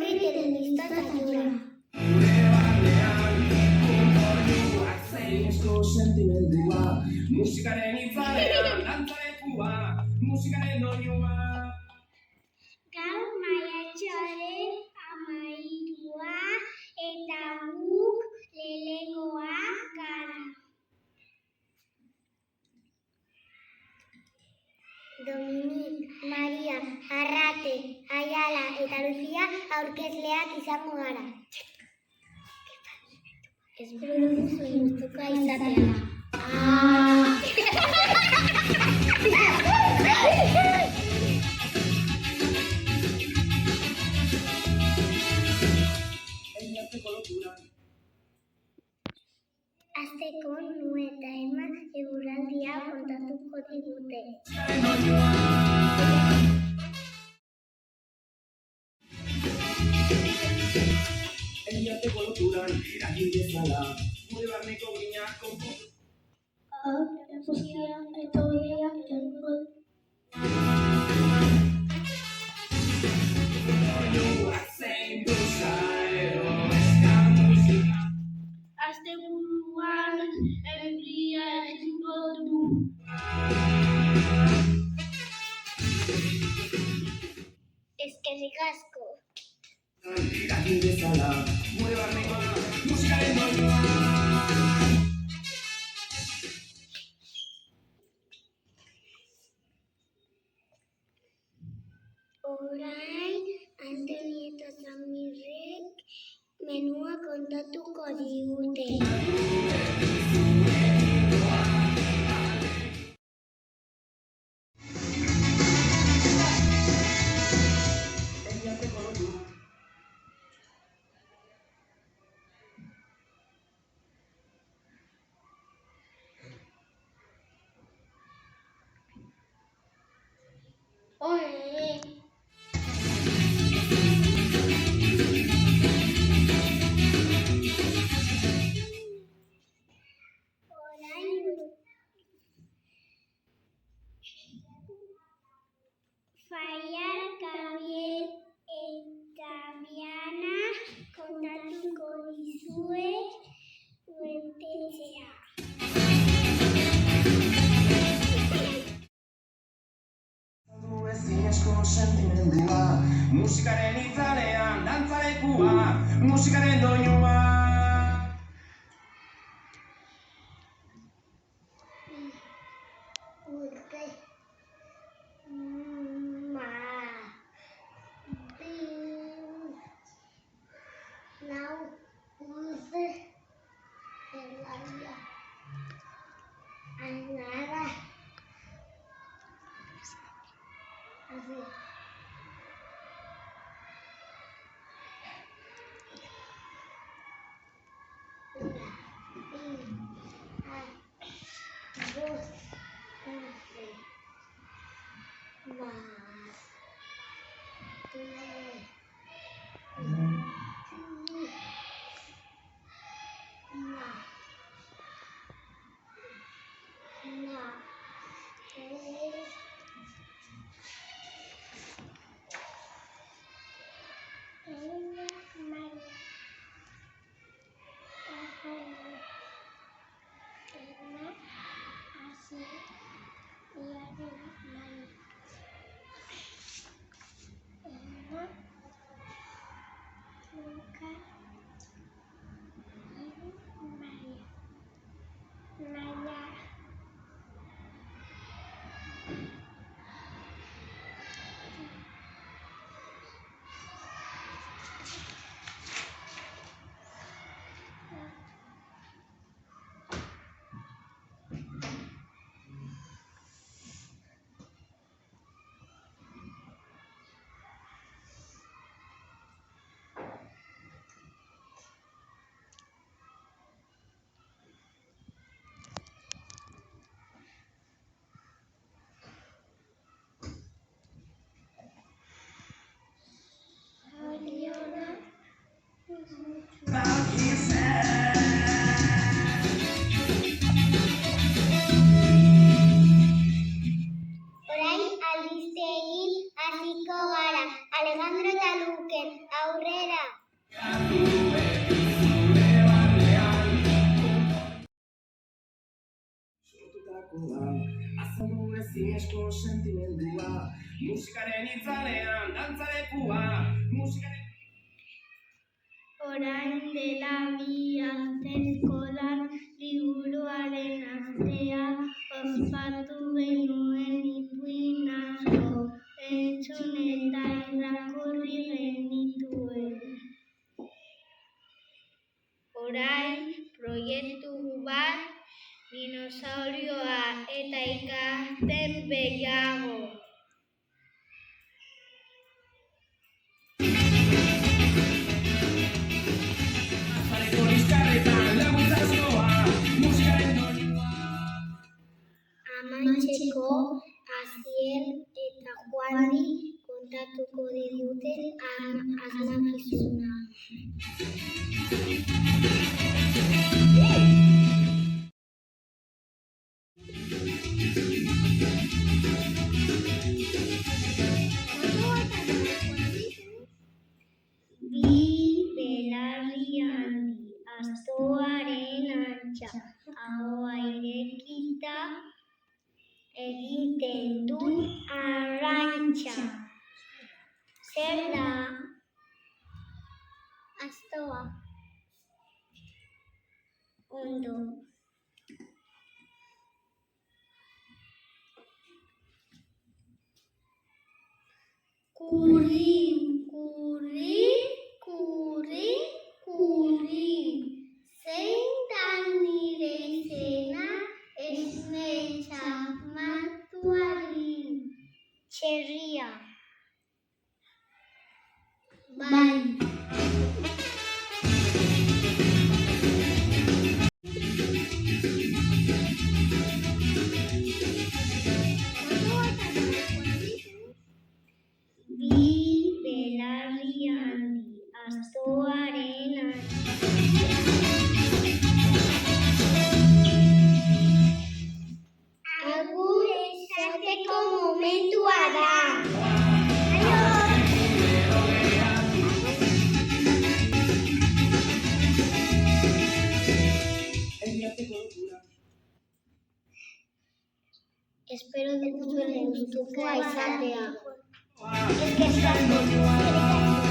etorri telebista saioa. Gure barnean, kontorduak zein sentimendua, musikaren itzalean, dantzalekua, musikaren doinua. Gaur maiatxoaren 13 eta guk lehenengoak gara. Dominik, Maria, Arrate, Aiala eta Lucia aurkezleak izango gara. Espero duzu gustuko izatea. Hasteko Nu eta Ema eguraldia kontatuko digute. Enbiateko loturan eragin dezala, gure barneko grinak konpondu. Guztia eta oiea egingo. Doinuak zein gozaero eska musika. Asteburuan euria egingo du. Eskerrik asko. Eragin dezala, gure barneko musikaren doinua. Orain, Antoni eta Samirrek menua kontatuko digute. Enbiateko loturan. Ole! Orain, Faial, Gabriel eta Biana kontatuko dizuet uentetzea. Du ezinezko sentimendua, musikaren itzalean, dantzalekua, musikaren doinua. Urte. Lau, 11, Elaia, Ainara, así. Dos, 11, más 3, Orain albistegin hasiko gara. Alejandro eta Luken aurre ezinezko sentimendua, musikaren itzalean dantzalekua, musikaren... Orain dela 2 aste eskolan liburuaren astea ospatu genuen ipuin asko entzun eta irakurri genituen. Orain proiektu bat dinosaurioa eta ikasten gehiago. Amaitzeko Asier eta Juani kontatuko digute asmakizuna. Bi belarri handi, astoaren antza, ahoa irekita egiten dut arrantza. Zer da? Astoa. Ondo. Kurri, kurri, kurri, kurri. Zein da nire izena esne txamatuari? Txerria. Bai. Bi belarri handi, astoaren antza. Agur esateko momentua da. Espero duzuen gustukoa izatea. Eskerrik asko.